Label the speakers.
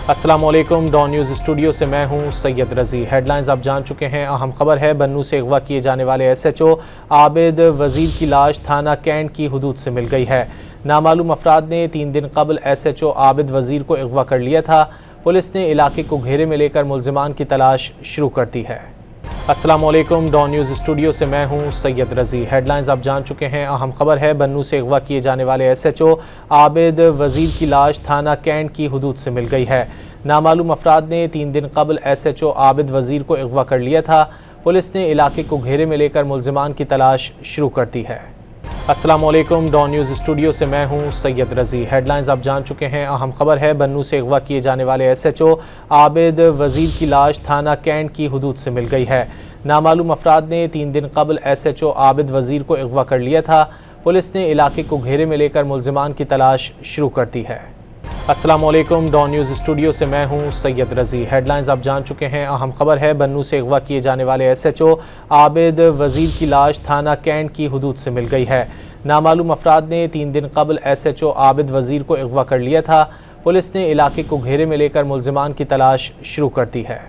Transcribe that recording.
Speaker 1: अस्सलामुअलैकुम। Don news studio से मैं हूं सैयद रज़ी। हेडलाइंस आप जान चुके हैं। अहम खबर है, बन्नू से अगवा किए जाने वाले SHO आबिद वज़ीर की लाश थाना कैंट की हुदूद से मिल गई है। नामालूम अफराद ने 3 दिन कबल SHO आबिद वज़ीर को अगवा कर लिया था। पुलिस ने इलाके को घेरे में लेकर मुल्ज़िमान की तलाश शुरू कर दी है। अस्सलामुअलैकुम। डॉन न्यूज़ स्टूडियो से मैं हूं सैयद रज़ी। हेडलाइंस आप जान चुके हैं। अहम खबर है, बन्नू से अगवा किए जाने वाले SHO आबिद वज़ीर की लाश थाना कैंट की हुदूद से मिल गई है। नामालूम अफराद ने 3 दिन कबल SHO आबिद वज़ीर को अगवा कर लिया था। पुलिस ने इलाके को घेरे में लेकर मुल्ज़िमान की तलाश शुरू कर दी है। अस्सलामुअलैकुम। डॉन न्यूज़ स्टूडियो से मैं हूं सैयद रज़ी। हेडलाइंस आप जान चुके हैं। अहम खबर है, बन्नू से अगवा किए जाने वाले SHO आबिद वज़ीर की लाश थाना कैंट की हुदूद से मिल गई है। नामालूम अफराद ने 3 दिन कबल SHO आबिद वज़ीर को अगवा कर लिया था। पुलिस ने इलाके को घेरे में लेकर मुल्ज़िमान की तलाश शुरू कर दी है। अस्सलामुअलैकुम। डॉन न्यूज़ स्टूडियो से मैं हूं सैयद रज़ी। हेडलाइंस आप जान चुके हैं। अहम खबर है, बन्नू से अगवा किए जाने वाले SHO आबिद वज़ीर की लाश थाना कैंट की हुदूद से मिल गई है। नामालूम अफराद ने 3 दिन कबल SHO आबिद वज़ीर को अगवा कर लिया था। पुलिस ने इलाके को घेरे में लेकर मुल्ज़िमान की तलाश शुरू कर दी है।